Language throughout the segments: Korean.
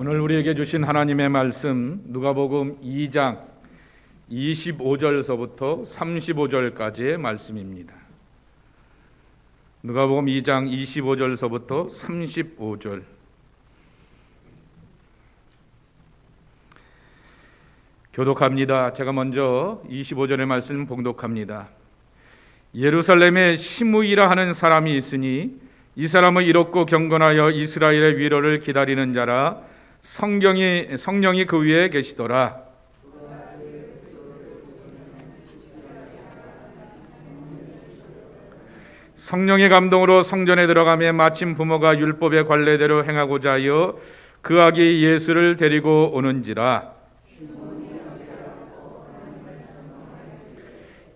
오늘 우리에게 주신 하나님의 말씀 누가복음 2장 25절서부터 35절까지의 말씀입니다. 누가복음 2장 25절서부터 35절. 교독합니다. 제가 먼저 25절의 말씀 봉독합니다. 예루살렘에 시므이라 하는 사람이 있으니 이 사람은 이롭고 경건하여 이스라엘의 위로를 기다리는 자라. 성령이 그 위에 계시더라. 성령의 감동으로 성전에 들어가며 마침 부모가 율법의 관례대로 행하고자 하여 그 아기 예수를 데리고 오는지라.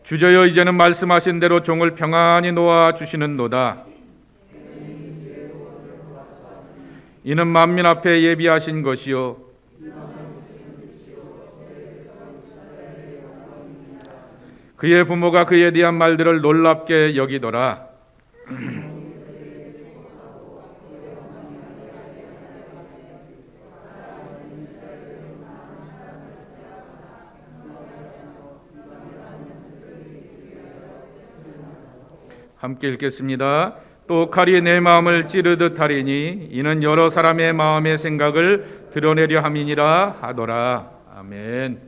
주저여 이제는 말씀하신 대로 종을 평안히 놓아 주시는도다. 이는 만민 앞에 예비하신 것이요 그의 부모가 그에 대한 말들을 놀랍게 여기더라. 함께 읽겠습니다. 또 칼이 내 마음을 찌르듯 하리니 이는 여러 사람의 마음의 생각을 드러내려 함이니라 하더라. 아멘.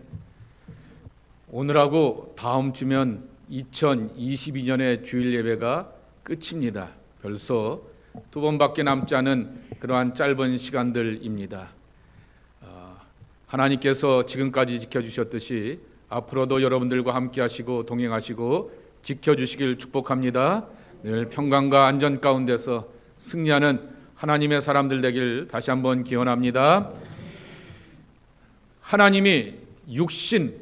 오늘하고 다음 주면 2022년의 주일 예배가 끝입니다. 벌써 두 번밖에 남지 않은 그러한 짧은 시간들입니다. 하나님께서 지금까지 지켜주셨듯이 앞으로도 여러분들과 함께 하시고 동행하시고 지켜주시길 축복합니다. 늘 평강과 안전 가운데서 승리하는 하나님의 사람들 되길 다시 한번 기원합니다. 하나님이 육신,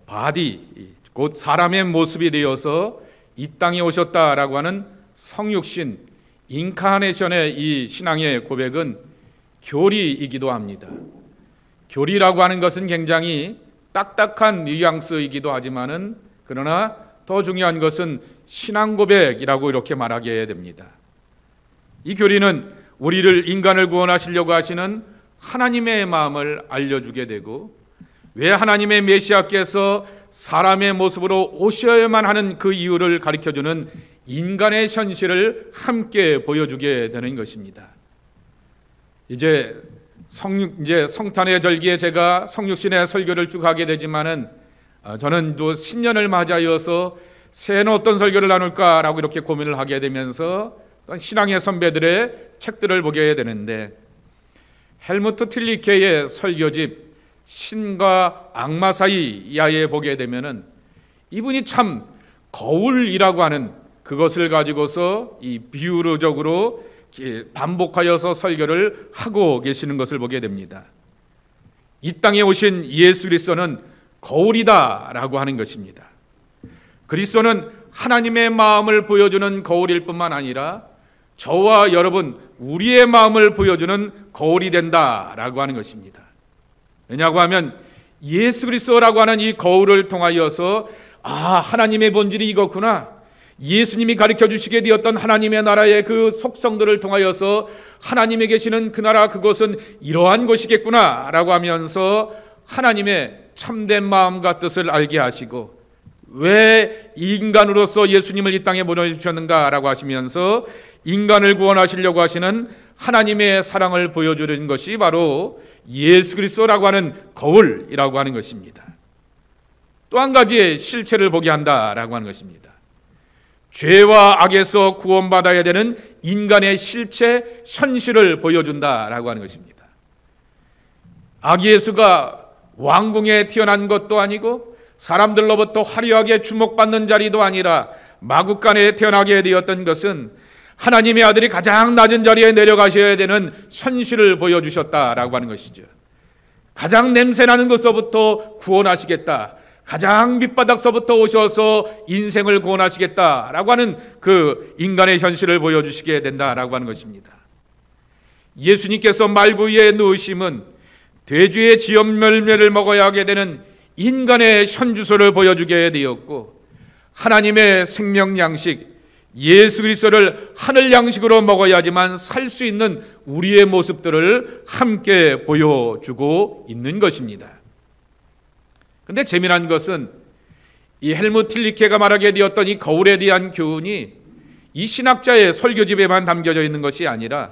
바디, 곧 사람의 모습이 되어서 이 땅에 오셨다라고 하는 성육신, 인카네이션의 이 신앙의 고백은 교리이기도 합니다. 교리라고 하는 것은 굉장히 딱딱한 뉘앙스이기도 하지만은 그러나 더 중요한 것은 신앙 고백이라고 이렇게 말하게 됩니다. 이 교리는 우리를 인간을 구원하시려고 하시는 하나님의 마음을 알려주게 되고 왜 하나님의 메시아께서 사람의 모습으로 오셔야만 하는 그 이유를 가르쳐주는 인간의 현실을 함께 보여주게 되는 것입니다. 이제 성탄의 절기에 제가 성육신의 설교를 쭉 하게 되지만은 저는 또 신년을 맞이하여서 새해는 어떤 설교를 나눌까라고 이렇게 고민을 하게 되면서 신앙의 선배들의 책들을 보게 되는데 헬무트 틸리케의 설교집 신과 악마 사이야에 보게 되면은 이분이 참 거울이라고 하는 그것을 가지고서 이 비유적으로 반복하여서 설교를 하고 계시는 것을 보게 됩니다. 이 땅에 오신 예수 그리스도는 거울이다라고 하는 것입니다. 그리스도는 하나님의 마음을 보여주는 거울일 뿐만 아니라 저와 여러분 우리의 마음을 보여주는 거울이 된다라고 하는 것입니다. 왜냐고 하면 예수 그리스도라고 하는 이 거울을 통하여서 하나님의 본질이 이렇구나, 예수님이 가르쳐 주시게 되었던 하나님의 나라의 그 속성들을 통하여서 하나님이 계시는 그 나라 그것은 이러한 것이겠구나 라고 하면서 하나님의 참된 마음과 뜻을 알게 하시고 왜 인간으로서 예수님을 이 땅에 보내주셨는가 라고 하시면서 인간을 구원하시려고 하시는 하나님의 사랑을 보여주는 것이 바로 예수 그리스도라고 하는 거울이라고 하는 것입니다. 또 한 가지의 실체를 보게 한다라고 하는 것입니다. 죄와 악에서 구원받아야 되는 인간의 실체, 현실을 보여준다라고 하는 것입니다. 아기 예수가 왕궁에 태어난 것도 아니고 사람들로부터 화려하게 주목받는 자리도 아니라 마구간에 태어나게 되었던 것은 하나님의 아들이 가장 낮은 자리에 내려가셔야 되는 현실을 보여주셨다라고 하는 것이죠. 가장 냄새나는 것서부터 구원하시겠다, 가장 밑바닥서부터 오셔서 인생을 구원하시겠다라고 하는 그 인간의 현실을 보여주시게 된다라고 하는 것입니다. 예수님께서 말구 위에 누우심은 돼지의 지엄열매를 먹어야 하게 되는 인간의 현주소를 보여주게 되었고 하나님의 생명 양식 예수 그리스도를 하늘 양식으로 먹어야지만 살 수 있는 우리의 모습들을 함께 보여주고 있는 것입니다. 그런데 재미난 것은 이 헬무트 틸리케가 말하게 되었던 이 거울에 대한 교훈이 이 신학자의 설교집에만 담겨져 있는 것이 아니라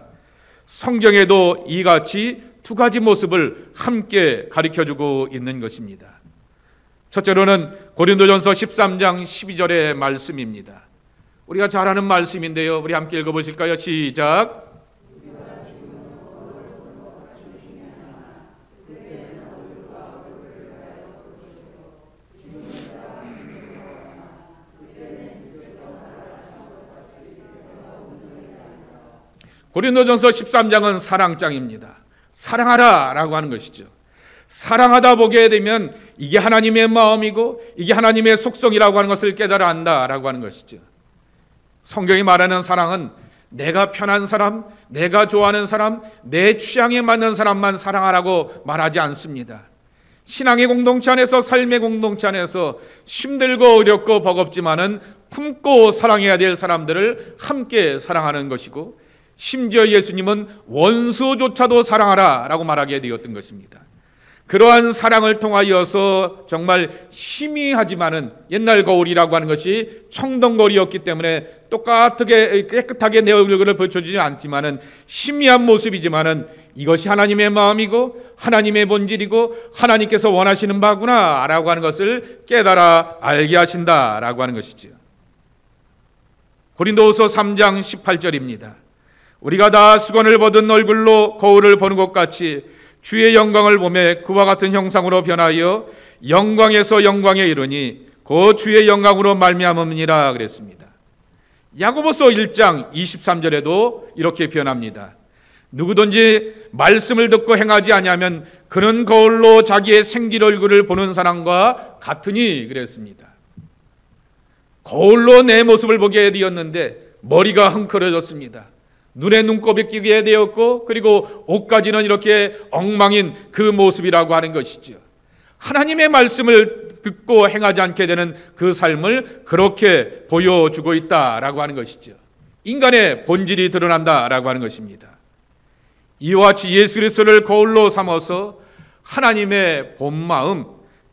성경에도 이같이 두 가지 모습을 함께 가르쳐주고 있는 것입니다. 첫째로는 고린도전서 13장 12절의 말씀입니다. 우리가 잘 아는 말씀인데요. 우리 함께 읽어보실까요? 시작. 고린도전서 13장은 사랑장입니다. 사랑하라 라고 하는 것이죠. 사랑하다 보게 되면 이게 하나님의 마음이고 이게 하나님의 속성이라고 하는 것을 깨달아 안다라고 하는 것이죠. 성경이 말하는 사랑은 내가 편한 사람, 내가 좋아하는 사람, 내 취향에 맞는 사람만 사랑하라고 말하지 않습니다. 신앙의 공동체 안에서, 삶의 공동체 안에서 힘들고 어렵고 버겁지만은 품고 사랑해야 될 사람들을 함께 사랑하는 것이고, 심지어 예수님은 원수조차도 사랑하라 라고 말하게 되었던 것입니다. 그러한 사랑을 통하여서 정말 희미하지만은, 옛날 거울이라고 하는 것이 청동거울이었기 때문에 똑같게 깨끗하게 내 얼굴을 비춰주지 않지만은 희미한 모습이지만은 이것이 하나님의 마음이고 하나님의 본질이고 하나님께서 원하시는 바구나 라고 하는 것을 깨달아 알게 하신다라고 하는 것이죠. 고린도후서 3장 18절입니다. 우리가 다 수건을 벗은 얼굴로 거울을 보는 것 같이 주의 영광을 보매 그와 같은 형상으로 변하여 영광에서 영광에 이르니 그 주의 영광으로 말미암음이니라 그랬습니다. 야고보서 1장 23절에도 이렇게 표현합니다. 누구든지 말씀을 듣고 행하지 아니하면 그는 거울로 자기의 생길 얼굴을 보는 사람과 같으니 그랬습니다. 거울로 내 모습을 보게 되었는데 머리가 흥크러졌습니다. 눈에 눈곱이 끼게 되었고, 그리고 옷까지는 이렇게 엉망인 그 모습이라고 하는 것이죠. 하나님의 말씀을 듣고 행하지 않게 되는 그 삶을 그렇게 보여주고 있다라고 하는 것이죠. 인간의 본질이 드러난다라고 하는 것입니다. 이와 같이 예수 그리스도를 거울로 삼아서 하나님의 본 마음,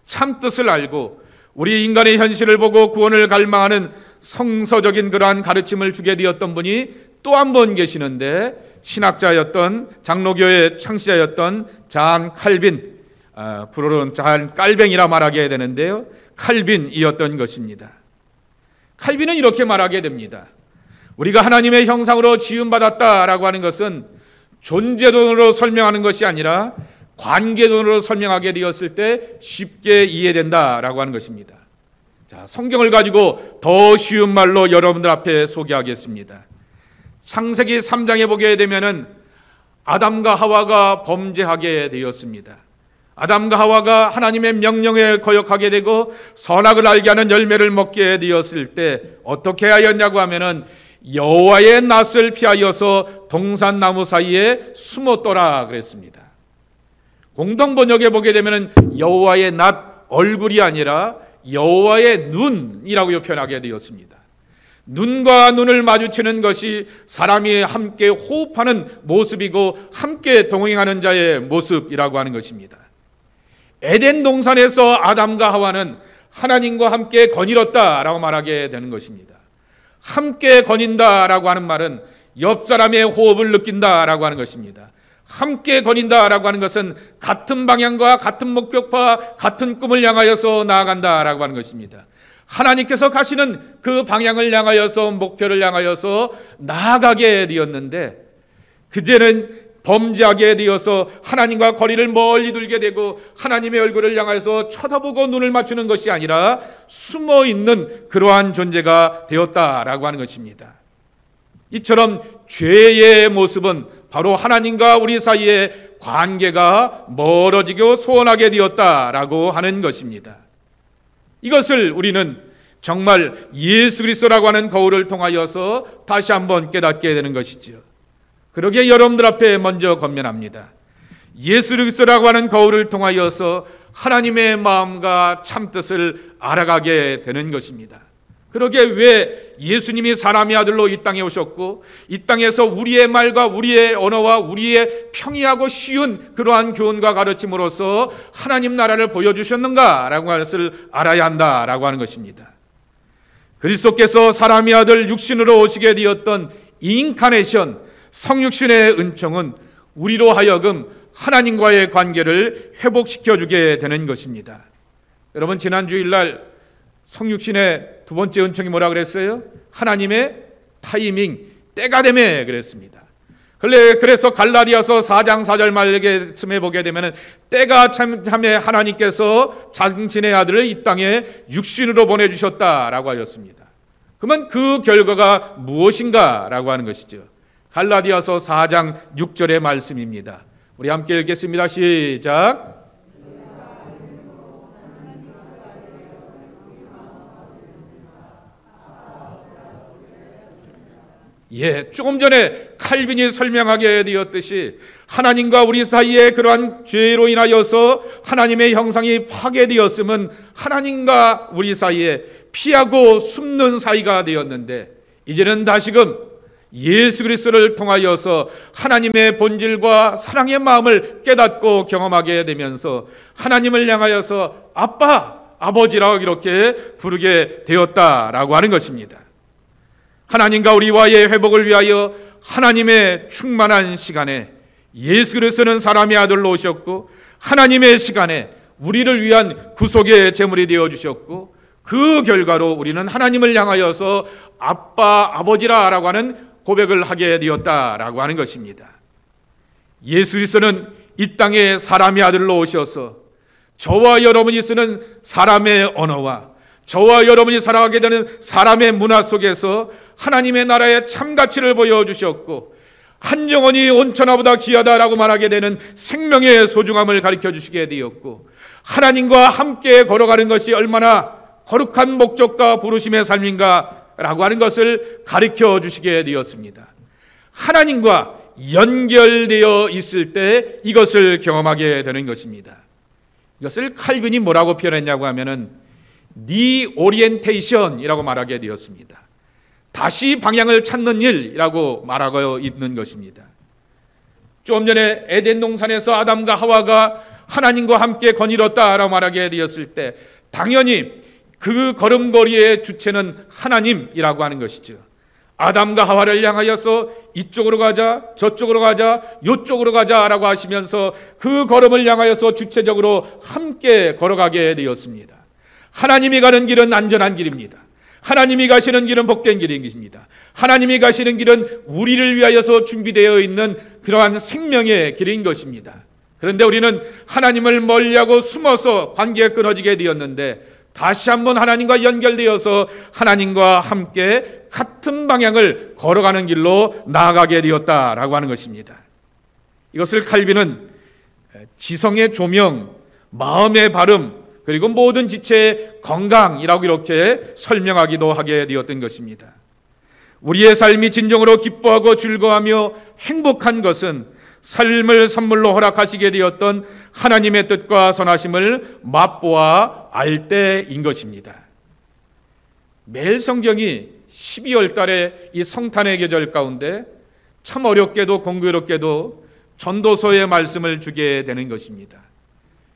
참 뜻을 알고 우리 인간의 현실을 보고 구원을 갈망하는 성서적인 그러한 가르침을 주게 되었던 분이 또 한 번 계시는데, 신학자였던 장로교의 창시자였던 잔 칼빈, 불어는 잔 깔뱅이라 말하게 되는데요, 칼빈이었던 것입니다. 칼빈은 이렇게 말하게 됩니다. 우리가 하나님의 형상으로 지음받았다라고 하는 것은 존재론으로 설명하는 것이 아니라 관계론으로 설명하게 되었을 때 쉽게 이해된다라고 하는 것입니다. 자, 성경을 가지고 더 쉬운 말로 여러분들 앞에 소개하겠습니다. 창세기 3장에 보게 되면은 아담과 하와가 범죄하게 되었습니다. 아담과 하와가 하나님의 명령에 거역하게 되고 선악을 알게 하는 열매를 먹게 되었을 때 어떻게 하였냐고 하면은 여호와의 낯을 피하여서 동산나무 사이에 숨었더라 그랬습니다. 공동 번역에 보게 되면은 여호와의 낯, 얼굴이 아니라 여호와의 눈이라고 표현하게 되었습니다. 눈과 눈을 마주치는 것이 사람이 함께 호흡하는 모습이고 함께 동행하는 자의 모습이라고 하는 것입니다. 에덴 동산에서 아담과 하와는 하나님과 함께 거닐었다라고 말하게 되는 것입니다. 함께 거닌다라고 하는 말은 옆 사람의 호흡을 느낀다라고 하는 것입니다. 함께 거닌다라고 하는 것은 같은 방향과 같은 목표와 같은 꿈을 향하여서 나아간다라고 하는 것입니다. 하나님께서 가시는 그 방향을 향하여서, 목표를 향하여서 나아가게 되었는데, 그제는 범죄하게 되어서 하나님과 거리를 멀리 두게 되고 하나님의 얼굴을 향해서 쳐다보고 눈을 맞추는 것이 아니라 숨어있는 그러한 존재가 되었다라고 하는 것입니다. 이처럼 죄의 모습은 바로 하나님과 우리 사이의 관계가 멀어지고 소원하게 되었다라고 하는 것입니다. 이것을 우리는 정말 예수 그리스도라고 하는 거울을 통하여서 다시 한번 깨닫게 되는 것이지요. 그러기에 여러분들 앞에 먼저 권면합니다. 예수 그리스도라고 하는 거울을 통하여서 하나님의 마음과 참뜻을 알아가게 되는 것입니다. 그러게 왜 예수님이 사람의 아들로 이 땅에 오셨고 이 땅에서 우리의 말과 우리의 언어와 우리의 평이하고 쉬운 그러한 교훈과 가르침으로써 하나님 나라를 보여주셨는가라고 하는 것을 알아야 한다라고 하는 것입니다. 그리스도께서 사람의 아들 육신으로 오시게 되었던 인카네이션, 성육신의 은총은 우리로 하여금 하나님과의 관계를 회복시켜주게 되는 것입니다. 여러분, 지난 주일날 성육신의 두 번째 은총이 뭐라 그랬어요? 하나님의 타이밍, 때가 되매 그랬습니다. 그래서 갈라디아서 4장 4절 말씀에 보게 되면 때가 참에 하나님께서 당신의 아들을 이 땅에 육신으로 보내주셨다라고 하였습니다. 그러면 그 결과가 무엇인가라고 하는 것이죠. 갈라디아서 4장 6절의 말씀입니다. 우리 함께 읽겠습니다. 시작. 조금 전에 칼빈이 설명하게 되었듯이 하나님과 우리 사이에 그러한 죄로 인하여서 하나님의 형상이 파괴되었으면 하나님과 우리 사이에 피하고 숨는 사이가 되었는데, 이제는 다시금 예수 그리스도를 통하여서 하나님의 본질과 사랑의 마음을 깨닫고 경험하게 되면서 하나님을 향하여서 아빠, 아버지라고 이렇게 부르게 되었다라고 하는 것입니다. 하나님과 우리와의 회복을 위하여 하나님의 충만한 시간에 예수 그리스도는 사람의 아들로 오셨고 하나님의 시간에 우리를 위한 구속의 제물이 되어주셨고 그 결과로 우리는 하나님을 향하여서 아빠, 아버지라고 하는 고백을 하게 되었다라고 하는 것입니다. 예수 그리스도는 이 땅에 사람의 아들로 오셔서 저와 여러분이 쓰는 사람의 언어와 저와 여러분이 살아가게 되는 사람의 문화 속에서 하나님의 나라의 참가치를 보여주셨고 한 영혼이 온천하보다 귀하다라고 말하게 되는 생명의 소중함을 가르쳐 주시게 되었고 하나님과 함께 걸어가는 것이 얼마나 거룩한 목적과 부르심의 삶인가라고 하는 것을 가르쳐 주시게 되었습니다. 하나님과 연결되어 있을 때 이것을 경험하게 되는 것입니다. 이것을 칼빈이 뭐라고 표현했냐고 하면은 리오리엔테이션이라고 말하게 되었습니다. 다시 방향을 찾는 일이라고 말하고 있는 것입니다. 좀 전에 에덴 동산에서 아담과 하와가 하나님과 함께 거닐었다라고 말하게 되었을 때 당연히 그 걸음걸이의 주체는 하나님이라고 하는 것이죠. 아담과 하와를 향하여서 이쪽으로 가자, 저쪽으로 가자, 이쪽으로 가자라고 하시면서 그 걸음을 향하여서 주체적으로 함께 걸어가게 되었습니다. 하나님이 가는 길은 안전한 길입니다. 하나님이 가시는 길은 복된 길입니다. 하나님이 가시는 길은 우리를 위하여서 준비되어 있는 그러한 생명의 길인 것입니다. 그런데 우리는 하나님을 멀리하고 숨어서 관계가 끊어지게 되었는데 다시 한번 하나님과 연결되어서 하나님과 함께 같은 방향을 걸어가는 길로 나아가게 되었다라고 하는 것입니다. 이것을 칼빈은 지성의 조명, 마음의 발음, 그리고 모든 지체의 건강이라고 이렇게 설명하기도 하게 되었던 것입니다. 우리의 삶이 진정으로 기뻐하고 즐거워하며 행복한 것은 삶을 선물로 허락하시게 되었던 하나님의 뜻과 선하심을 맛보아 알 때인 것입니다. 매일 성경이 12월 달에 이 성탄의 계절 가운데 참 어렵게도 공교롭게도 전도서의 말씀을 주게 되는 것입니다.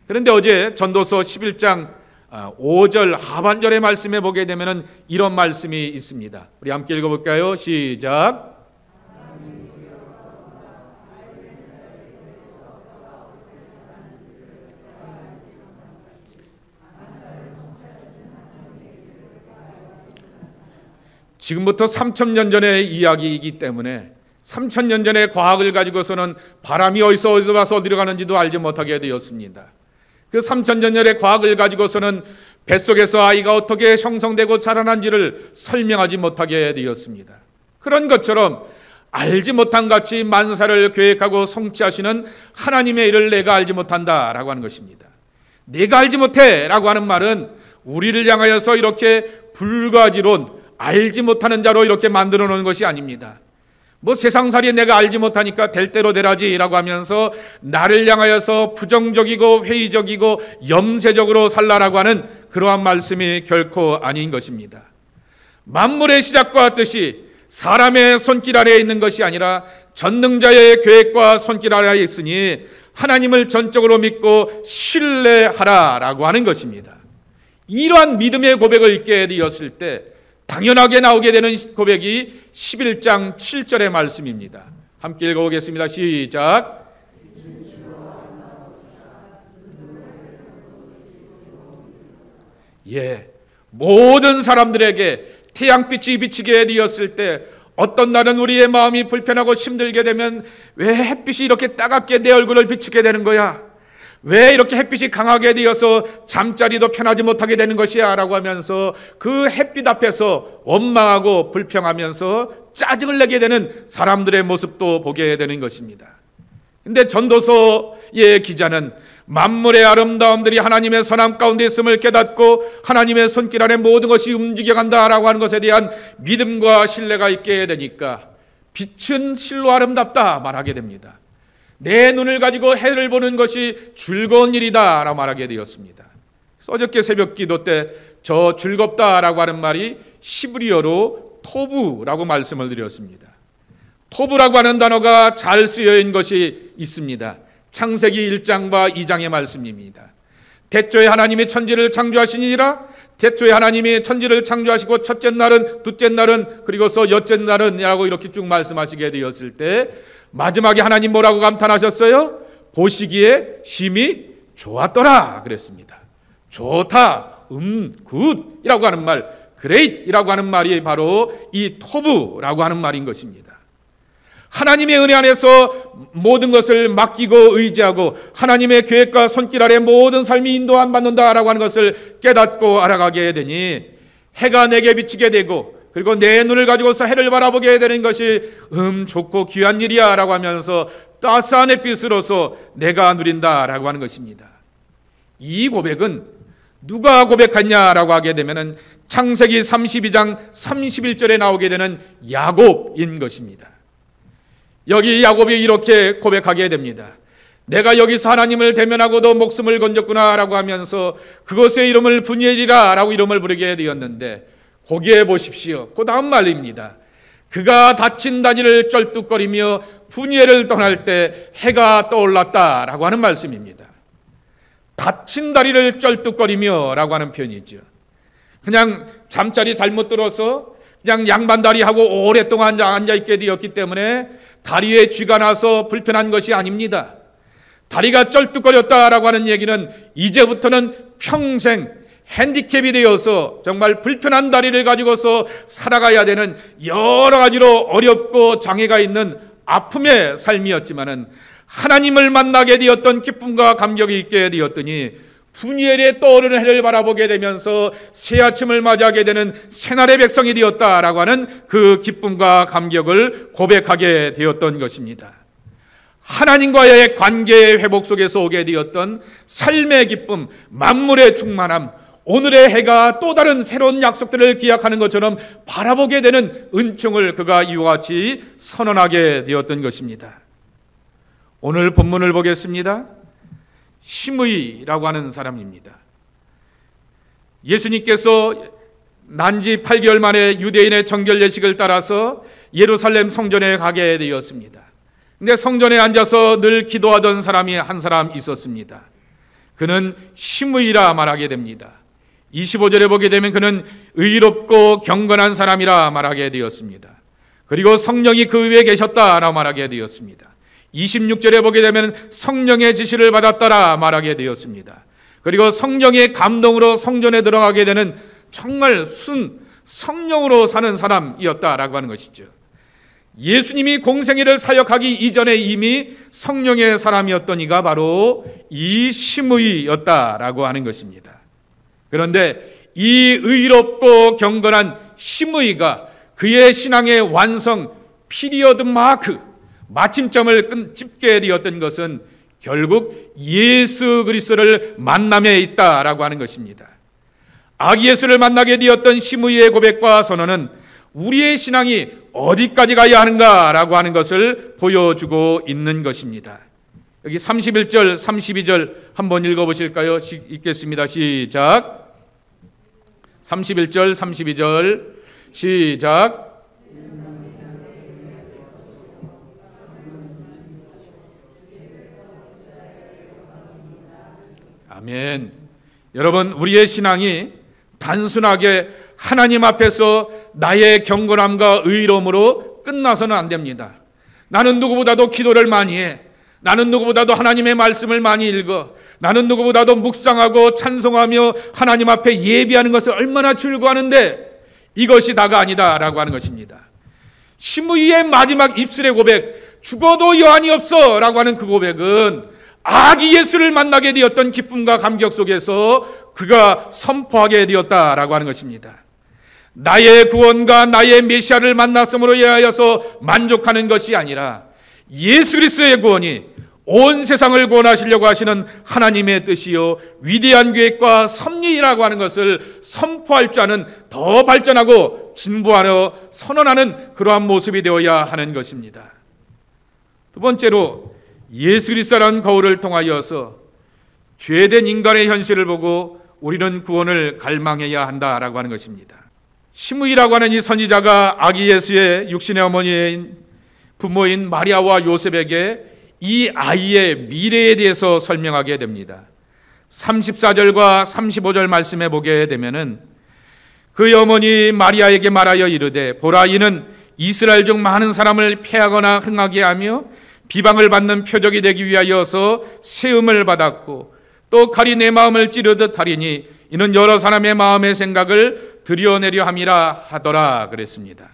그런데 어제 전도서 11장 5절 하반절의 말씀에 보게 되면 이런 말씀이 있습니다. 우리 함께 읽어볼까요? 시작. 지금부터 3,000년 전의 이야기이기 때문에 3,000년 전의 과학을 가지고서는 바람이 어디서 와서 어디로 가는지도 알지 못하게 되었습니다. 그 3,000년 전의 과학을 가지고서는 뱃속에서 아이가 어떻게 형성되고 자라난지를 설명하지 못하게 되었습니다. 그런 것처럼 알지 못한 같이 만사를 계획하고 성취하시는 하나님의 일을 내가 알지 못한다라고 하는 것입니다. 내가 알지 못해라고 하는 말은 우리를 향하여서 이렇게 불가지론 알지 못하는 자로 이렇게 만들어 놓은 것이 아닙니다. 뭐 세상살이 내가 알지 못하니까 될 대로 되라지라고 하면서 나를 향하여서 부정적이고 회의적이고 염세적으로 살라라고 하는 그러한 말씀이 결코 아닌 것입니다. 만물의 시작과 뜻이 사람의 손길 아래에 있는 것이 아니라 전능자의 계획과 손길 아래에 있으니 하나님을 전적으로 믿고 신뢰하라라고 하는 것입니다. 이러한 믿음의 고백을 읽게 되었을 때 당연하게 나오게 되는 고백이 11장 7절의 말씀입니다. 함께 읽어보겠습니다. 시작. 모든 사람들에게 태양빛이 비치게 되었을 때 어떤 날은 우리의 마음이 불편하고 힘들게 되면 왜 햇빛이 이렇게 따갑게 내 얼굴을 비추게 되는 거야? 왜 이렇게 햇빛이 강하게 되어서 잠자리도 편하지 못하게 되는 것이야? 라고 하면서 그 햇빛 앞에서 원망하고 불평하면서 짜증을 내게 되는 사람들의 모습도 보게 되는 것입니다. 근데 전도서의 기자는 만물의 아름다움들이 하나님의 선함 가운데 있음을 깨닫고 하나님의 손길 아래 모든 것이 움직여간다라고 하는 것에 대한 믿음과 신뢰가 있게 되니까 빛은 실로 아름답다 말하게 됩니다. 내 눈을 가지고 해를 보는 것이 즐거운 일이다 라고 말하게 되었습니다. 어저께 새벽 기도 때 저 즐겁다라고 하는 말이 시브리어로 토부라고 말씀을 드렸습니다. 토부라고 하는 단어가 잘 쓰여 있는 것이 있습니다. 창세기 1장과 2장의 말씀입니다. 태초에 하나님이 천지를 창조하시니라. 태초에 하나님이 천지를 창조하시고 첫째 날은, 둘째 날은, 그리고서 여째 날은 라고 이렇게 쭉 말씀하시게 되었을 때 마지막에 하나님 뭐라고 감탄하셨어요? 보시기에 심히 좋았더라 그랬습니다. 좋다, 굿이라고 하는 말, great이라고 하는 말이 바로 이 토부라고 하는 말인 것입니다. 하나님의 은혜 안에서 모든 것을 맡기고 의지하고 하나님의 계획과 손길 아래 모든 삶이 인도 안 받는다라고 하는 것을 깨닫고 알아가게 되니 해가 내게 비치게 되고 그리고 내 눈을 가지고서 해를 바라보게 되는 것이 좋고 귀한 일이야 라고 하면서 따스한 햇빛으로서 내가 누린다라고 하는 것입니다. 이 고백은 누가 고백했냐라고 하게 되면 창세기 32장 31절에 나오게 되는 야곱인 것입니다. 여기 야곱이 이렇게 고백하게 됩니다. 내가 여기서 하나님을 대면하고도 목숨을 건졌구나 라고 하면서 그것의 이름을 분이엘이라 라고 이름을 부르게 되었는데 거기에 보십시오. 그 다음 말입니다. 그가 다친 다리를 쩔뚝거리며 분이엘을 떠날 때 해가 떠올랐다 라고 하는 말씀입니다. 다친 다리를 쩔뚝거리며 라고 하는 표현이죠. 그냥 잠자리 잘못 들어서 그냥 양반다리하고 오랫동안 앉아있게 되었기 때문에 다리에 쥐가 나서 불편한 것이 아닙니다. 다리가 쩔뚝거렸다라고 하는 얘기는 이제부터는 평생 핸디캡이 되어서 정말 불편한 다리를 가지고서 살아가야 되는 여러 가지로 어렵고 장애가 있는 아픔의 삶이었지만은 하나님을 만나게 되었던 기쁨과 감격이 있게 되었더니 분이엘에 떠오르는 해를 바라보게 되면서 새 아침을 맞이하게 되는 새날의 백성이 되었다라고 하는 그 기쁨과 감격을 고백하게 되었던 것입니다. 하나님과의 관계의 회복 속에서 오게 되었던 삶의 기쁨, 만물의 충만함, 오늘의 해가 또 다른 새로운 약속들을 기약하는 것처럼 바라보게 되는 은총을 그가 이와 같이 선언하게 되었던 것입니다. 오늘 본문을 보겠습니다. 시므이라고 하는 사람입니다. 예수님께서 난지 8개월 만에 유대인의 정결 예식을 따라서 예루살렘 성전에 가게 되었습니다. 근데 성전에 앉아서 늘 기도하던 사람이 한 사람 있었습니다. 그는 시므이라 말하게 됩니다. 25절에 보게 되면 그는 의롭고 경건한 사람이라 말하게 되었습니다. 그리고 성령이 그 위에 계셨다라 말하게 되었습니다. 26절에 보게 되면 성령의 지시를 받았다라 말하게 되었습니다. 그리고 성령의 감동으로 성전에 들어가게 되는 정말 성령으로 사는 사람이었다라고 하는 것이죠. 예수님이 공생애를 사역하기 이전에 이미 성령의 사람이었던 이가 바로 이 시므이였다라고 하는 것입니다. 그런데 이 의롭고 경건한 시므이가 그의 신앙의 완성 피리어드 마크 마침점을 찍게 되었던 것은 결국 예수 그리스도를 만남에 있다라고 하는 것입니다. 아기 예수를 만나게 되었던 시므이의 고백과 선언은 우리의 신앙이 어디까지 가야 하는가라고 하는 것을 보여주고 있는 것입니다. 여기 31절, 32절 한번 읽어보실까요? 읽겠습니다. 시작. 31절, 32절 시작. 아멘. 여러분, 우리의 신앙이 단순하게 하나님 앞에서 나의 경건함과 의로움으로 끝나서는 안 됩니다. 나는 누구보다도 기도를 많이 해. 나는 누구보다도 하나님의 말씀을 많이 읽어. 나는 누구보다도 묵상하고 찬송하며 하나님 앞에 예비하는 것을 얼마나 즐거워하는데 이것이 다가 아니다라고 하는 것입니다. 시므이의 마지막 입술의 고백, 죽어도 여한이 없어 라고 하는 그 고백은 아기 예수를 만나게 되었던 기쁨과 감격 속에서 그가 선포하게 되었다라고 하는 것입니다. 나의 구원과 나의 메시아를 만났음으로 인하여서 만족하는 것이 아니라 예수 그리스도의 구원이 온 세상을 구원하시려고 하시는 하나님의 뜻이요 위대한 계획과 섭리라고 하는 것을 선포할 줄 아는 더 발전하고 진보하여 선언하는 그러한 모습이 되어야 하는 것입니다. 두 번째로 예수 그리스도라는 거울을 통하여서 죄된 인간의 현실을 보고 우리는 구원을 갈망해야 한다라고 하는 것입니다. 시므이라고 하는 이 선지자가 아기 예수의 육신의 어머니인 부모인 마리아와 요셉에게 이 아이의 미래에 대해서 설명하게 됩니다. 34절과 35절 말씀에 보게 되면은 그의 어머니 마리아에게 말하여 이르되 보라 이는 이스라엘 중 많은 사람을 패하거나 흥하게 하며 비방을 받는 표적이 되기 위하여서 세움을 받았고 또 칼이 내 마음을 찌르듯 하리니 이는 여러 사람의 마음의 생각을 드러내려 함이라 하더라 그랬습니다.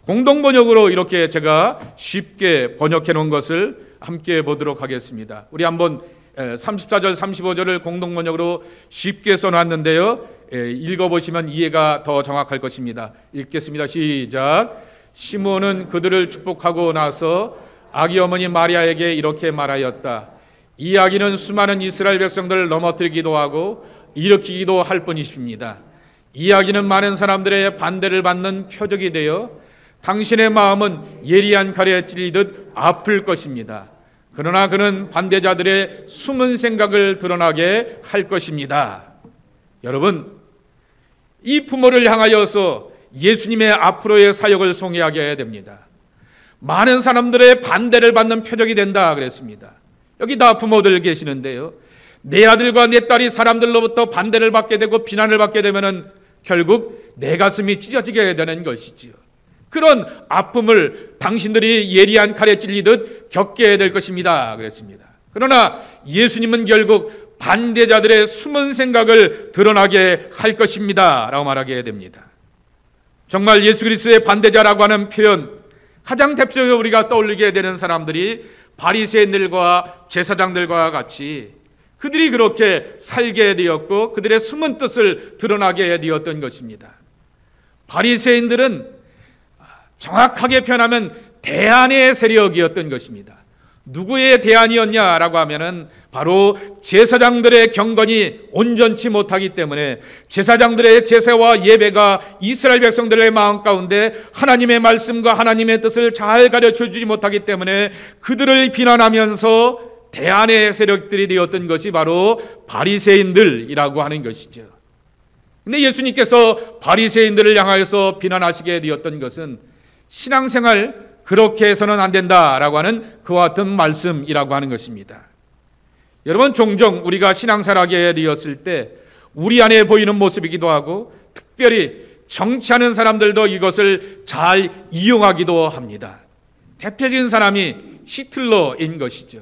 공동번역으로 이렇게 제가 쉽게 번역해 놓은 것을 함께 보도록 하겠습니다. 우리 한번 34절 35절을 공동번역으로 쉽게 써놨는데요, 읽어보시면 이해가 더 정확할 것입니다. 읽겠습니다. 시작. 시므온은 그들을 축복하고 나서 아기 어머니 마리아에게 이렇게 말하였다. 이 아기는 수많은 이스라엘 백성들을 넘어뜨리기도 하고 일으키기도 할 뿐이십니다. 이 아기는 많은 사람들의 반대를 받는 표적이 되어 당신의 마음은 예리한 칼에 찔리듯 아플 것입니다. 그러나 그는 반대자들의 숨은 생각을 드러나게 할 것입니다. 여러분, 이 부모를 향하여서 예수님의 앞으로의 사역을 소개하게 해야 됩니다. 많은 사람들의 반대를 받는 표적이 된다 그랬습니다. 여기 다 부모들 계시는데요, 내 아들과 내 딸이 사람들로부터 반대를 받게 되고 비난을 받게 되면은 결국 내 가슴이 찢어지게 되는 것이지요. 그런 아픔을 당신들이 예리한 칼에 찔리듯 겪게 될 것입니다 그랬습니다. 그러나 예수님은 결국 반대자들의 숨은 생각을 드러나게 할 것입니다 라고 말하게 됩니다. 정말 예수 그리스도의 반대자라고 하는 표현, 가장 대표적으로 우리가 떠올리게 되는 사람들이 바리새인들과 제사장들과 같이 그들이 그렇게 살게 되었고 그들의 숨은 뜻을 드러나게 되었던 것입니다. 바리새인들은 정확하게 표현하면 대안의 세력이었던 것입니다. 누구의 대안이었냐라고 하면은 바로 제사장들의 경건이 온전치 못하기 때문에 제사장들의 제사와 예배가 이스라엘 백성들의 마음 가운데 하나님의 말씀과 하나님의 뜻을 잘 가르쳐 주지 못하기 때문에 그들을 비난하면서 대안의 세력들이 되었던 것이 바로 바리새인들이라고 하는 것이죠. 근데 예수님께서 바리새인들을 향하여서 비난하시게 되었던 것은 신앙생활 그렇게 해서는 안 된다라고 하는 그와 같은 말씀이라고 하는 것입니다. 여러분, 종종 우리가 신앙생활하게 되었을 때 우리 안에 보이는 모습이기도 하고 특별히 정치하는 사람들도 이것을 잘 이용하기도 합니다. 대표적인 사람이 히틀러인 것이죠.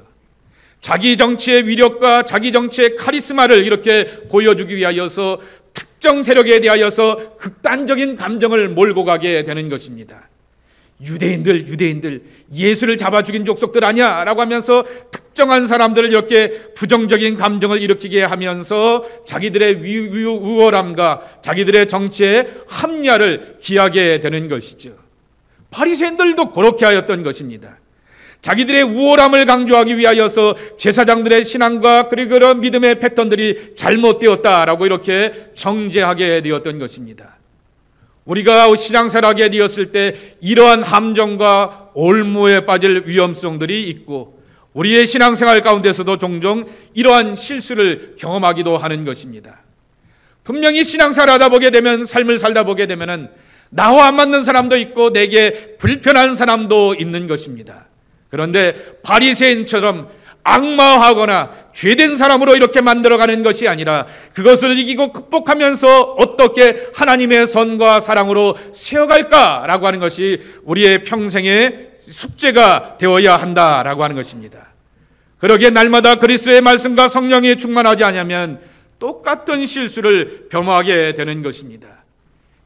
자기 정치의 위력과 자기 정치의 카리스마를 이렇게 보여주기 위하여서 특정 세력에 대하여서 극단적인 감정을 몰고 가게 되는 것입니다. 유대인들 예수를 잡아 죽인 족속들 아니야 라고 하면서 특정한 사람들을 이렇게 부정적인 감정을 일으키게 하면서 자기들의 우월함과 자기들의 정치의 합리화를 기하게 되는 것이죠. 바리새인들도 그렇게 하였던 것입니다. 자기들의 우월함을 강조하기 위하여서 제사장들의 신앙과 그리고 그런 믿음의 패턴들이 잘못되었다라고 이렇게 정죄하게 되었던 것입니다. 우리가 신앙생활하게 되었을 때 이러한 함정과 올무에 빠질 위험성들이 있고 우리의 신앙생활 가운데서도 종종 이러한 실수를 경험하기도 하는 것입니다. 분명히 신앙생활 하다 보게 되면, 삶을 살다 보게 되면은 나와 안 맞는 사람도 있고 내게 불편한 사람도 있는 것입니다. 그런데 바리새인처럼 악마하거나 죄된 사람으로 이렇게 만들어가는 것이 아니라 그것을 이기고 극복하면서 어떻게 하나님의 선과 사랑으로 세워갈까라고 하는 것이 우리의 평생의 숙제가 되어야 한다라고 하는 것입니다. 그러기에 날마다 그리스도의 말씀과 성령이 충만하지 않으면 똑같은 실수를 범하게 되는 것입니다.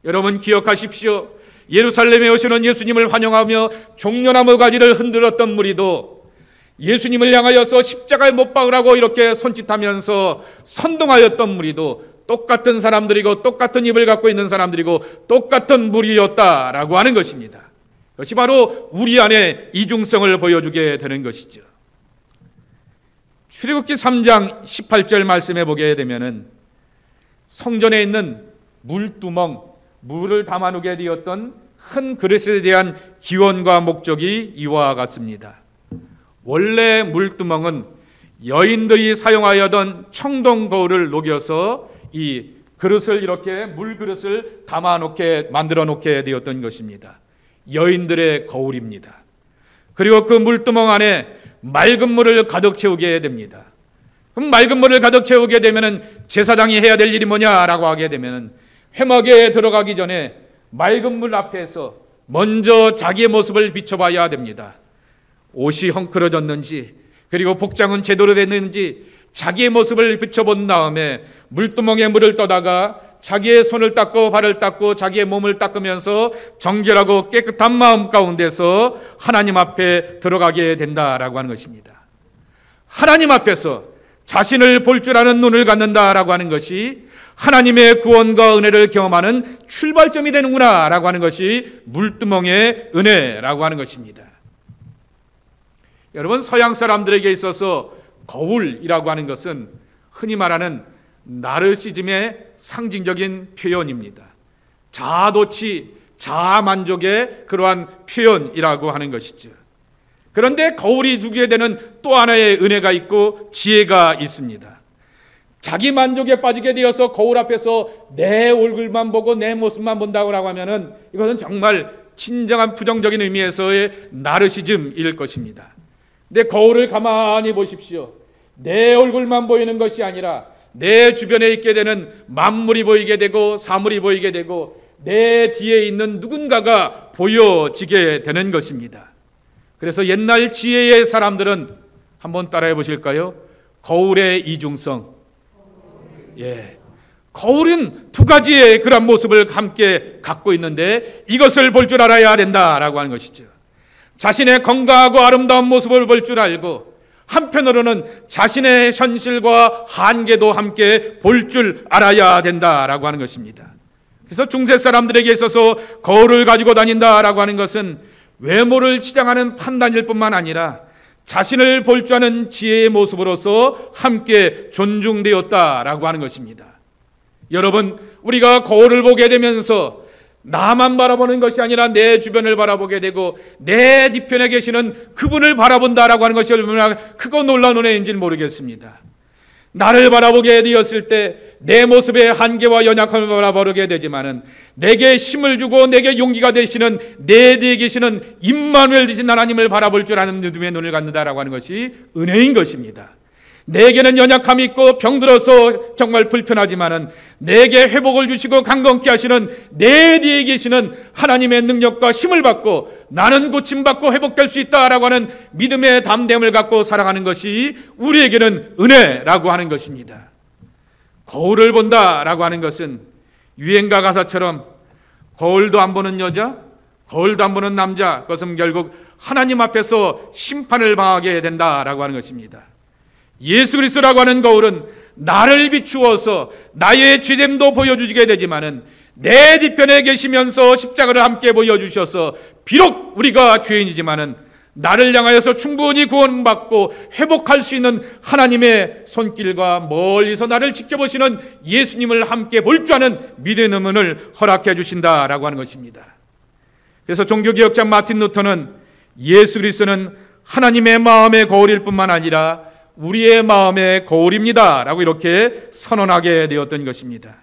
여러분 기억하십시오. 예루살렘에 오시는 예수님을 환영하며 종려나무 가지를 흔들었던 무리도 예수님을 향하여서 십자가에 못 박으라고 이렇게 손짓하면서 선동하였던 무리도 똑같은 사람들이고 똑같은 입을 갖고 있는 사람들이고 똑같은 무리였다라고 하는 것입니다. 그것이 바로 우리 안에 이중성을 보여주게 되는 것이죠. 출애굽기 3장 18절 말씀에 보게 되면은 성전에 있는 물두멍, 물을 담아놓게 되었던 큰 그릇에 대한 기원과 목적이 이와 같습니다. 원래 물두멍은 여인들이 사용하여던 청동 거울을 녹여서 이 그릇을 이렇게 물그릇을 담아놓게 만들어 놓게 되었던 것입니다. 여인들의 거울입니다. 그리고 그 물두멍 안에 맑은 물을 가득 채우게 됩니다. 그럼 맑은 물을 가득 채우게 되면은 제사장이 해야 될 일이 뭐냐라고 하게 되면은 회막에 들어가기 전에 맑은 물 앞에서 먼저 자기의 모습을 비춰봐야 됩니다. 옷이 헝클어졌는지 그리고 복장은 제대로 됐는지 자기의 모습을 비춰본 다음에 물두멍에 물을 떠다가 자기의 손을 닦고 발을 닦고 자기의 몸을 닦으면서 정결하고 깨끗한 마음 가운데서 하나님 앞에 들어가게 된다라고 하는 것입니다. 하나님 앞에서 자신을 볼 줄 아는 눈을 갖는다라고 하는 것이 하나님의 구원과 은혜를 경험하는 출발점이 되는구나 라고 하는 것이 물두멍의 은혜라고 하는 것입니다. 여러분 서양 사람들에게 있어서 거울이라고 하는 것은 흔히 말하는 나르시즘의 상징적인 표현입니다. 자아도취, 자아만족의 그러한 표현이라고 하는 것이죠. 그런데 거울이 주게 되는 또 하나의 은혜가 있고 지혜가 있습니다. 자기 만족에 빠지게 되어서 거울 앞에서 내 얼굴만 보고 내 모습만 본다고 하면은 이것은 정말 진정한 부정적인 의미에서의 나르시즘일 것입니다. 근데 거울을 가만히 보십시오. 내 얼굴만 보이는 것이 아니라 내 주변에 있게 되는 만물이 보이게 되고 사물이 보이게 되고 내 뒤에 있는 누군가가 보여지게 되는 것입니다. 그래서 옛날 지혜의 사람들은 한번 따라해 보실까요? 거울의 이중성. 거울은 두 가지의 그런 모습을 함께 갖고 있는데 이것을 볼 줄 알아야 된다라고 하는 것이죠. 자신의 건강하고 아름다운 모습을 볼 줄 알고 한편으로는 자신의 현실과 한계도 함께 볼 줄 알아야 된다라고 하는 것입니다. 그래서 중세 사람들에게 있어서 거울을 가지고 다닌다라고 하는 것은 외모를 치장하는 판단일 뿐만 아니라 자신을 볼 줄 아는 지혜의 모습으로서 함께 존중되었다라고 하는 것입니다. 여러분, 우리가 거울을 보게 되면서 나만 바라보는 것이 아니라 내 주변을 바라보게 되고 내 뒤편에 계시는 그분을 바라본다라고 하는 것이 얼마나 크고 놀라운 은혜인지는 모르겠습니다. 나를 바라보게 되었을 때 내 모습의 한계와 연약함을 바라보게 되지만은 내게 힘을 주고 내게 용기가 되시는 내 뒤에 계시는 임마누엘 되신 하나님을 바라볼 줄 아는 믿음의 눈을 갖는다라고 하는 것이 은혜인 것입니다. 내게는 연약함이 있고 병들어서 정말 불편하지만은 내게 회복을 주시고 강건케 하시는 내 뒤에 계시는 하나님의 능력과 힘을 받고 나는 고침받고 회복될 수 있다라고 하는 믿음의 담대함을 갖고 살아가는 것이 우리에게는 은혜라고 하는 것입니다. 거울을 본다라고 하는 것은 유행가 가사처럼 거울도 안 보는 여자, 거울도 안 보는 남자, 그것은 결국 하나님 앞에서 심판을 당하게 된다라고 하는 것입니다. 예수 그리스도라고 하는 거울은 나를 비추어서 나의 죄됨도 보여주게 되지만은 내 뒤편에 계시면서 십자가를 함께 보여주셔서 비록 우리가 죄인이지만은 나를 향하여서 충분히 구원받고 회복할 수 있는 하나님의 손길과 멀리서 나를 지켜보시는 예수님을 함께 볼 줄 아는 믿음의 눈을 허락해 주신다라고 하는 것입니다. 그래서 종교개혁자 마틴 루터는 예수 그리스도는 하나님의 마음의 거울일 뿐만 아니라 우리의 마음의 거울입니다 라고 이렇게 선언하게 되었던 것입니다.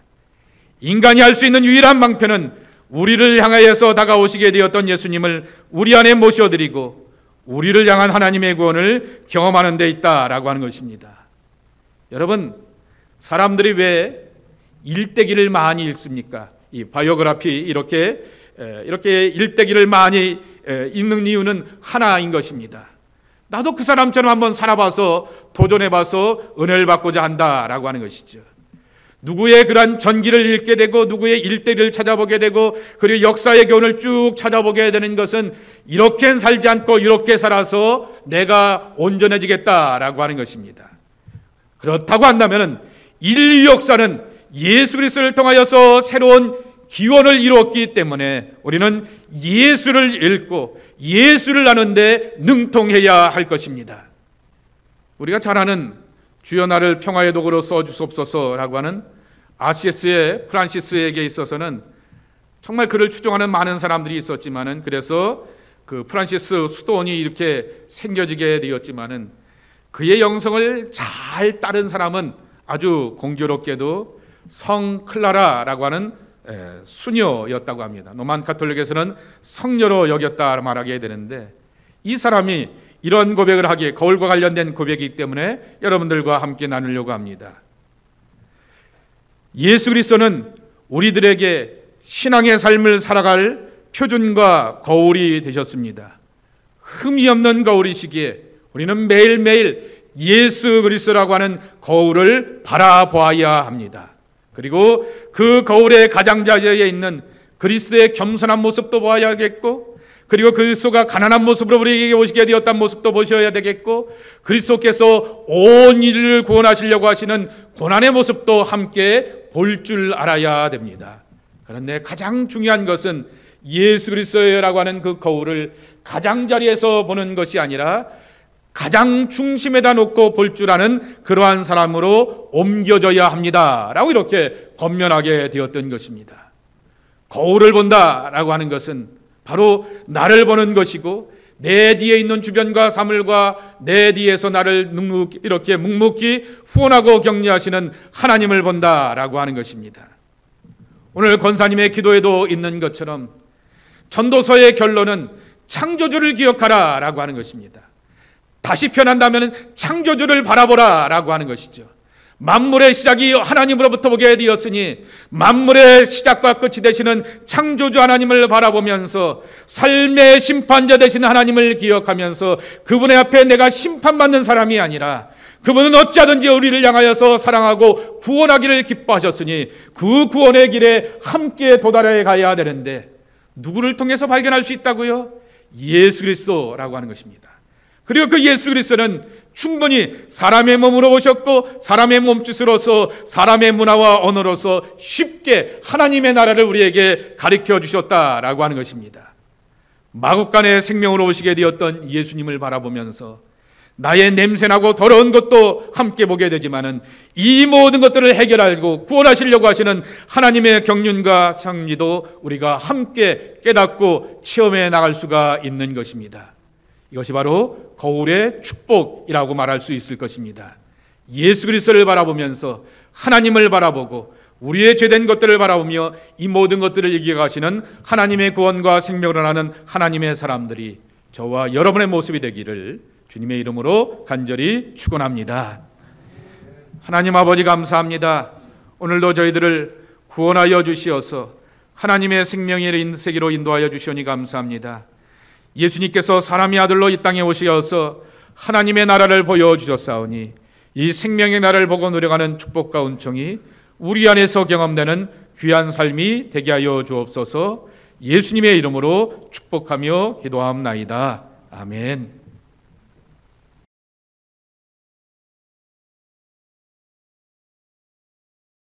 인간이 할 수 있는 유일한 방편은 우리를 향하여서 다가오시게 되었던 예수님을 우리 안에 모셔드리고 우리를 향한 하나님의 구원을 경험하는 데 있다라고 하는 것입니다. 여러분, 사람들이 왜 일대기를 많이 읽습니까? 이 바이오그래피 이렇게 일대기를 많이 읽는 이유는 하나인 것입니다. 나도 그 사람처럼 한번 살아봐서 도전해봐서 은혜를 받고자 한다라고 하는 것이죠. 누구의 그런 전기를 읽게 되고 누구의 일대기를 찾아보게 되고 그리고 역사의 교훈을 쭉 찾아보게 되는 것은 이렇게 살지 않고 이렇게 살아서 내가 온전해지겠다라고 하는 것입니다. 그렇다고 한다면 인류 역사는 예수 그리스도를 통하여서 새로운 기원을 이루었기 때문에 우리는 예수를 읽고 예수를 아는데 능통해야 할 것입니다. 우리가 잘 아는 주여 나를 평화의 도구로 써주옵소서라고 하는 아시스의 프란시스에게 있어서는 정말 그를 추종하는 많은 사람들이 있었지만은 그래서 그 프란시스 수도원이 이렇게 생겨지게 되었지만은 그의 영성을 잘 따른 사람은 아주 공교롭게도 성 클라라라고 하는 수녀였다고 합니다. 로만 가톨릭에서는 성녀로 여겼다 말하게 되는데 이 사람이 이런 고백을 하기에 거울과 관련된 고백이기 때문에 여러분들과 함께 나누려고 합니다. 예수 그리스도는 우리들에게 신앙의 삶을 살아갈 표준과 거울이 되셨습니다. 흠이 없는 거울이시기에 우리는 매일매일 예수 그리스도라고 하는 거울을 바라보아야 합니다. 그리고 그 거울의 가장자리에 있는 그리스도의 겸손한 모습도 보아야겠고 그리고 그리스도가 가난한 모습으로 우리에게 오시게 되었다는 모습도 보셔야 되겠고 그리스도께서 온 인류를 구원하시려고 하시는 고난의 모습도 함께 볼 줄 알아야 됩니다. 그런데 가장 중요한 것은 예수 그리스도라고 하는 그 거울을 가장자리에서 보는 것이 아니라 가장 중심에다 놓고 볼 줄 아는 그러한 사람으로 옮겨져야 합니다 라고 이렇게 권면하게 되었던 것입니다. 거울을 본다라고 하는 것은 바로 나를 보는 것이고 내 뒤에 있는 주변과 사물과 내 뒤에서 나를 이렇게 묵묵히 후원하고 격려하시는 하나님을 본다라고 하는 것입니다. 오늘 권사님의 기도에도 있는 것처럼 전도서의 결론은 창조주를 기억하라 라고 하는 것입니다. 다시 표현한다면 창조주를 바라보라 라고 하는 것이죠. 만물의 시작이 하나님으로부터 오게 되었으니 만물의 시작과 끝이 되시는 창조주 하나님을 바라보면서 삶의 심판자 되신 하나님을 기억하면서 그분의 앞에 내가 심판받는 사람이 아니라 그분은 어찌하든지 우리를 향하여서 사랑하고 구원하기를 기뻐하셨으니 그 구원의 길에 함께 도달해 가야 되는데 누구를 통해서 발견할 수 있다고요? 예수 그리스도라고 하는 것입니다. 그리고 그 예수 그리스도는 충분히 사람의 몸으로 오셨고 사람의 몸짓으로서 사람의 문화와 언어로서 쉽게 하나님의 나라를 우리에게 가르쳐 주셨다라고 하는 것입니다. 마국간의 생명으로 오시게 되었던 예수님을 바라보면서 나의 냄새나고 더러운 것도 함께 보게 되지만은 이 모든 것들을 해결하고 구원하시려고 하시는 하나님의 경륜과 섭리도 우리가 함께 깨닫고 체험해 나갈 수가 있는 것입니다. 이것이 바로 거울의 축복이라고 말할 수 있을 것입니다. 예수 그리스도를 바라보면서 하나님을 바라보고 우리의 죄된 것들을 바라보며 이 모든 것들을 이겨가시는 하나님의 구원과 생명을 하는 하나님의 사람들이 저와 여러분의 모습이 되기를 주님의 이름으로 간절히 축원합니다. 하나님 아버지 감사합니다. 오늘도 저희들을 구원하여 주시어서 하나님의 생명의 세계로 인도하여 주시오니 감사합니다. 예수님께서 사람의 아들로 이 땅에 오시어서 하나님의 나라를 보여주셨사오니 이 생명의 나라를 보고 누려가는 축복과 은총이 우리 안에서 경험되는 귀한 삶이 되게 하여 주옵소서. 예수님의 이름으로 축복하며 기도하옵나이다. 아멘.